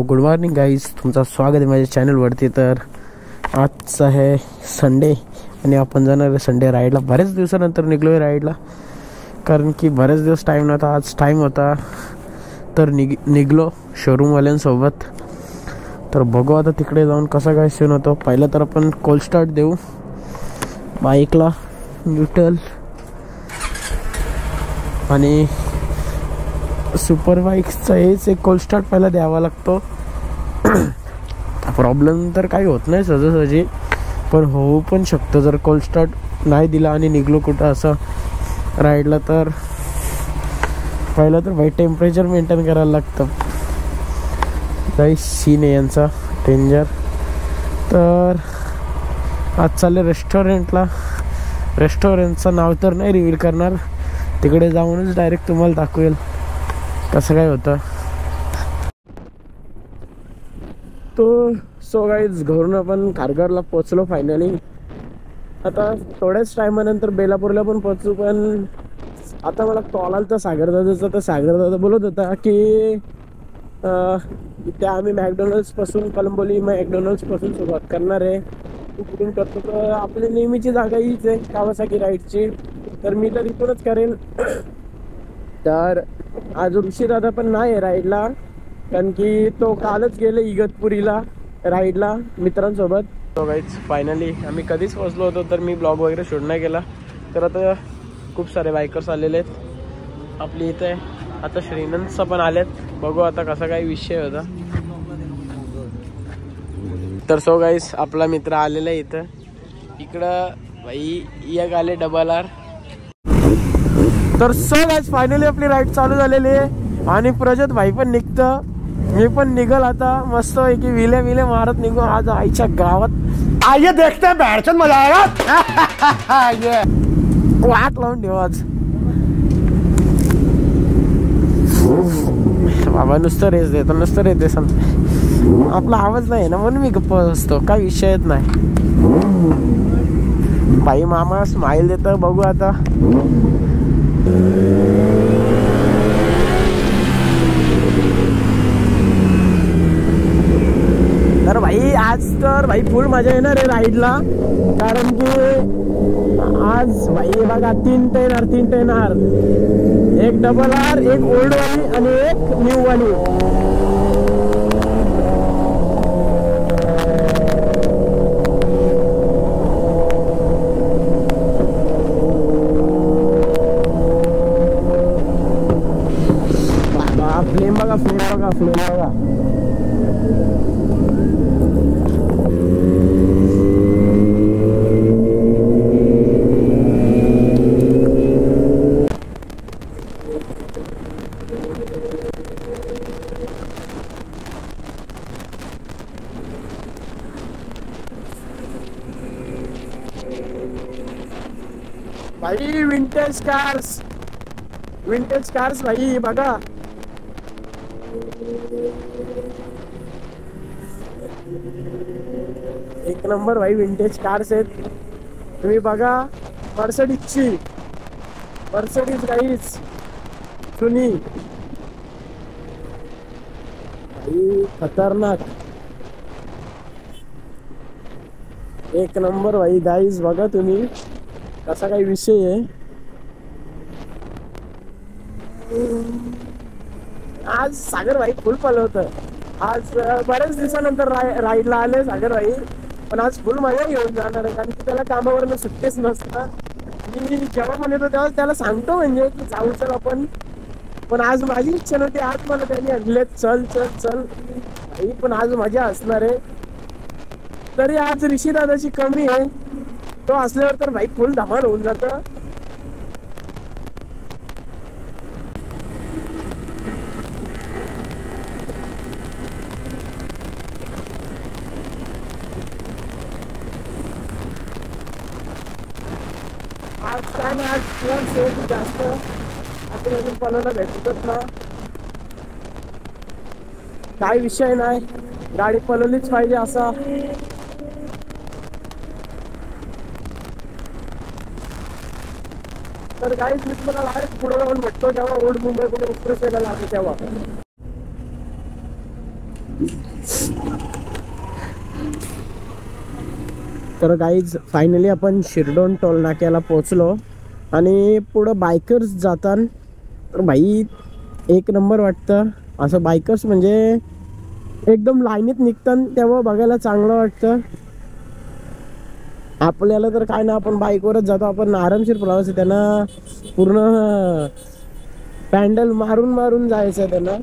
Good morning guys, तुमचं स्वागत आहे माझ्या चॅनलवरती। तर आजचा आहे संडे आणि आपण जाणार आहे संडे राईडला। बरेच दिवसानंतर निघलो आहे राईडला, कारण की बरेच दिवस टाईम नव्हता। आज टाईम होता तर निघलो शोरूमवाल्यांसोबत। तर बघू आता तिकडे जाऊन कसा काय सीन होतो। पहिलं तर आपण कोल्ड स्टार्ट देऊ बाईकला, न्यूट्रल आणि सुपर बाईक्सचा हेच एक कोल्ड स्टार्ट पहिला द्यावा लागतो। प्रॉब्लेम तर काही होत नाही सहजासहजी, पण होऊ पण शकतो जर कोल्ड स्टार्ट नाही दिला आणि निघलो कुठं असं राईडला। तर पहिलं तर भाई टेम्परेचर मेंटेन करायला लागतं। काही सीन आहे यांचा डेंजर। तर आज चालले रेस्टॉरंटला। रेस्टॉरंटचं नाव तर नाही रिव्हील करणार, तिकडे जाऊनच डायरेक्ट तुम्हाला दाखवेल कसं काय होतं। तो सो गाईज, घरून आपण खारघरला पोचलो फायनली। आता थोड्याच टायमानंतर बेलापूरला पण पोचू। पण आता मला कॉल आला तर सागरदादाचा। तर सागरदादा बोलत होता की इथे आम्ही मॅकडॉनल्ड्सपासून कलंबोली मॅकडॉनल्ड्सपासून सुरुवात करणार आहे। तू कुठून करतो? तर आपली नेहमीची जागा हीच आहे कावासाकी राईडची, तर मी तर इथूनच करेल। तर आज ऋषीदादा पण नाही आहे राईडला, कारण की तो कालच गेले इगतपुरीला राईडला मित्रांसोबत। तो गाईज फायनली आम्ही कधीच पोचलो होतो, तर मी ब्लॉग वगैरे शूट नाही केला। तर आता खूप सारे बायकर्स आलेले आहेत आपली इथे। आता श्रीनंदचा पण आलेत, बघू आता कसा काही विषय होता। तर सो गाईज आपला मित्र आलेला आहे इथं। इकडं भाई एक आले डबल आर। तर सो गाईज फायनली आपली राईड चालू झालेली आहे आणि प्रजत भाई पण निघतं, मी पण निघल आता मस्त पैकी विले मारत निघू आज आईच्या गावात। आइए देखते हैं, बैठचंद मजा आएगा। ये वाट लावून ठेव आज बाबा। नुसतं रेस देतो, नुसतं रेस देतो, आपला आवाज नाही ना म्हणून मी गप्प असतो, काही विषयच नाही। भाई मामा स्माइल देतं, बघू आता। तर भाई आज तर भाई फुल मजा येणार आहे राईडला, कारण की आज भाई बघा तीन टेनर, एक डबल आर, एक ओल्ड वाली आणि एक न्यू वाली। फ्लेम बघा, फ्लेम बघा। भाई विंटेज कार्स भाई बघा। एक नंबर भाई विंटेज कार्स आहेत, तुम्ही बघा। मर्सिडीज गाईज सुनी भाई, खतरनाक एक नंबर भाई गाईज। बघा तुम्ही कसा काही विषय आहे। आज सागर भाई फुल पलवत। आज बऱ्याच दिवसानंतर राईडला आले सागर भाई, पण आज फुल मजा घेऊन जाणार आहे, कारण की त्याला कामावरनं सुट्टीच नसतं। मी जेव्हा म्हणतो तेव्हा त्याला सांगतो म्हणजे की जाऊ चल आपण, पण आज माझी इच्छा नव्हती। आज मला त्यांनी आणले चल भाई, पण आज मजा असणार आहे। तरी आज ऋषीदादाची कमी आहे, तो असल्यावर तर भाई फुल धमाल होऊन जातं। आज काय नाही, आज जास्त आपण अजून पलायला भेटतच ना, काय विषय नाही, गाडी पलवलीच पाहिजे असा। तर गाईज मी तुम्हाला डायरेक्ट पुढे जाऊन भेटतो जेव्हा ओल्ड मुंबई कुठे एक्सप्रेस यायला लागते तेव्हा। तर गाईज फायनली आपण शिरडोन टोल नाक्याला पोहोचलो आणि पुढं बायकर्स जातात. तर भाई एक नंबर वाटतं असं बायकर्स, म्हणजे एकदम लाईनीत निघतात तेव्हा बघायला चांगलं वाटतं. आपल्याला तर काय ना, आपण बाईकवरच जातो, आपण आरामशीर प्रवास आहे. त्यांना पूर्ण पॅन्डल मारून मारून जायचं त्यांना.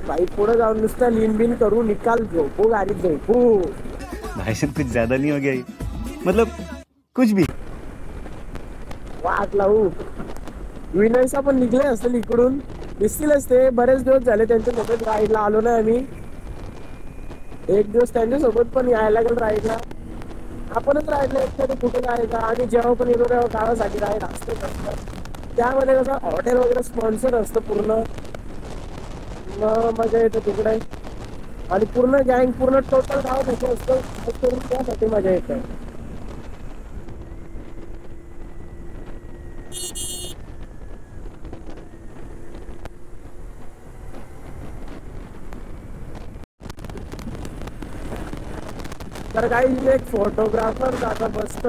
भाई पुढे जाऊन नुसतं लीन बिन करू, निकाल झोपू गाडीत झोपू. भाई साहब कुछ ज्यादा नहीं हो गया ये? मतलब कुछ भी. वाट लावू. विनयचा पण निघले असतील इकडून, दिसतीलच ते. बरेच दिवस झाले त्यांच्या सोबत राईडला आलो नाही आम्ही. एक दिवस त्यांच्या सोबत पण यायला लागेल राईडला. आपणच राईडला एकट्या कुठे जायचं, आणि जेव्हा पण येतो तेव्हा गावासाठी राईड असतंच असतं. त्यामध्ये कसं हॉटेल वगैरे स्पॉन्सर असतं पूर्ण, मजा येते तिकडे. आणि पूर्ण गँग, पूर्ण टोटल गाव त्याचं असतं, त्यासाठी मजा येते. तर काही एक फोटोग्राफर जाता बसत,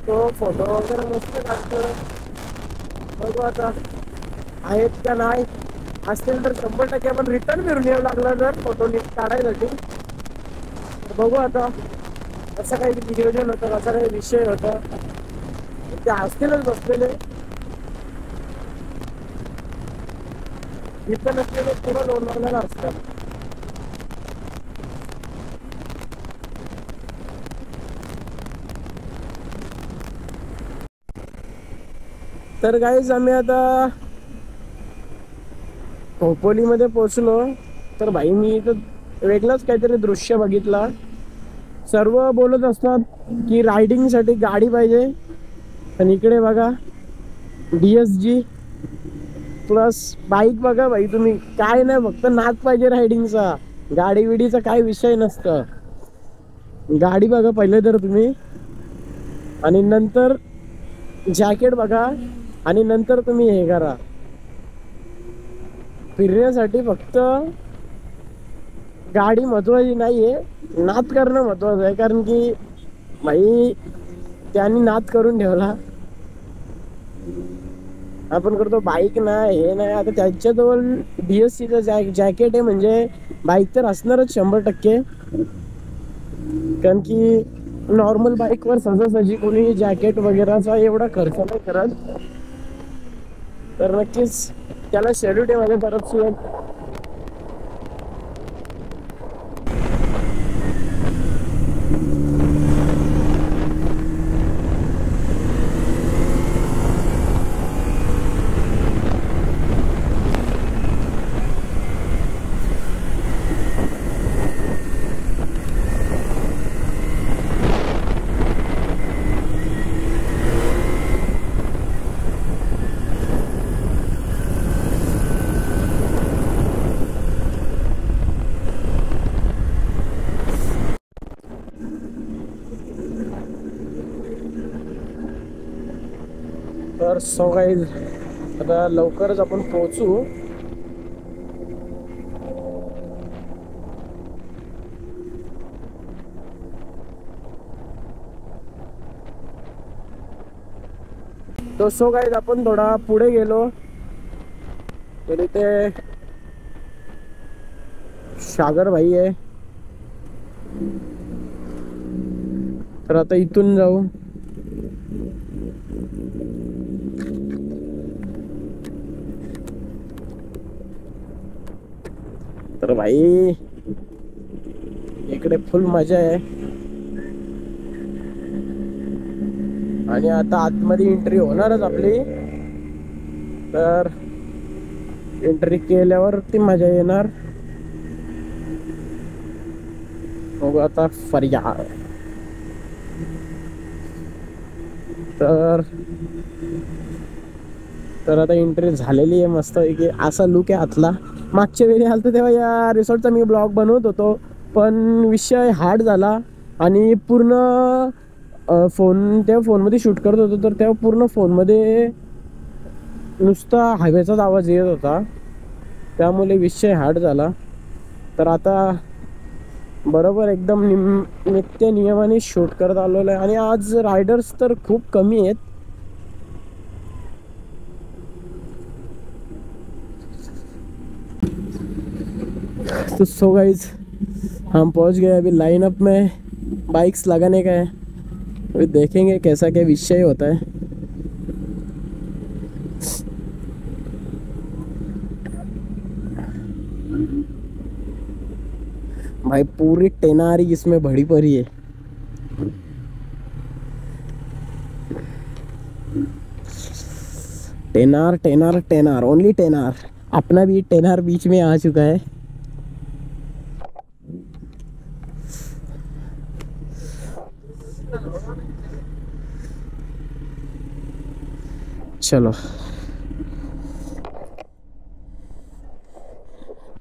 तो फोटो वगैरे मस्त काढतो. बघू आता आहेत का नाही, असतील तर 100% आपण रिटर्न फिरून येऊ लागला जर फोटो काढायसाठी. बघू आता असं काही नियोजन होतं, असा काही विषय होता, ते असतीलच बसलेले. इथं नसलेले पूर्ण लोणावळ्याला असतात. तर गाईज आम्ही आता खोपोलीमध्ये पोचलो. तर भाई मी इथं वेगळंच काहीतरी दृश्य बघितला. सर्व बोलत असतात की रायडिंगसाठी गाडी पाहिजे, आणि इकडे बघा DSG प्लस बाईक बघा भाई तुम्ही. काय नाही, फक्त नाद पाहिजे रायडिंगचा, गाडी विडीचा काय विषय नसतं. गाडी बघा पहिले तर तुम्ही, आणि नंतर जॅकेट बघा, आणि नंतर तुम्ही हे करा. फिरण्यासाठी फक्त गाडी महत्वाची नाहीये, नाद करणं महत्वाचं आहे. कारण की भाई त्यांनी नाद करून ठेवला, आपण करतो बाईक नाही, हे नाही. आता त्यांच्याजवळ DSCचं जॅकेट आहे, म्हणजे बाईक तर असणारच 100%. कारण की नॉर्मल बाईकवर सहजासहजी कोणी जॅकेट वगैरेचा एवढा खर्च नाही करत. तर नक्कीच त्याला सॅल्यूट आहे माझ्या तरफशी. तर सो गाईज आता लवकरच आपण पोहोचू. तो सो गाईज आपण थोडा पुढे गेलो तरी ते सागर भाई आहे. तर आता इथून जाऊ. तर भाई इकडे फुल मजा आहे. आणि आता आतमध्ये एंट्री होणारच आपली. तर एंट्री केल्यावर ती मजा येणार. बघू आता फरियाद. तर आता एंट्री झालेली आहे मस्त की असा लुक आहे आतला. मागच्या वेळी आलं तर तेव्हा या रिसॉर्टचा मी ब्लॉग बनवत होतो, पण विषय हार्ड झाला आणि पूर्ण त्या फोनमध्ये शूट करत होतो. तर तेव्हा पूर्ण फोनमध्ये नुसता हवेचाच आवाज येत होता. त्यामुळे विषय हार्ड झाला. तर आता बरोबर एकदम नित्य नियमाने शूट करत आलेलो आहे. आणि आज रायडर्स तर खूप कमी आहेत. तो सो गाइस हम पहुंच गए. अभी लाइन अप में बाइक्स लगाने का है. अभी देखेंगे कैसा क्या विषय होता है. भाई पूरी टेनारी इसमें भरी पड़ी है. टेनार टेनार टेनार ओनली टेनार. अपना भी टेनार बीच में आ चुका है. चलो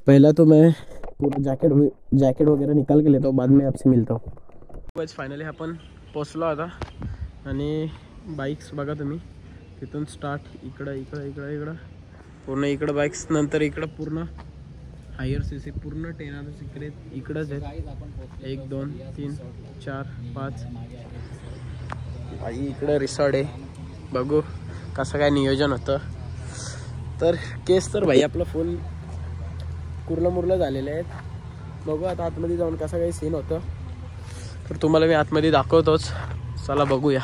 पहला तो मैं पूरा जैकेट वगैरह निकाल के लेता हूँ. बाद में आपसे मिलता हूँ. बस फायनली आपण पोचलो आता. आणि बाईक्स बघा तुम्ही तिथून स्टार्ट इकडं इकडं इकडं इकडं पूर्ण इकडं बाईक्स. नंतर इकडं पूर्ण हायर सीसी पूर्ण टेनारच इकडंच आहेत. 1 2 3 4 5 इकडं रिसॉर्ट आहे. बघू कसं काय नियोजन होतं. तर केस तर भाई आपलं फुल कुर्लं झालेले आहेत. बघू आता आतमध्ये जाऊन कसं काही सीन होतं. तर तुम्हाला मी आतमध्ये दाखवतोच. चला बघूया.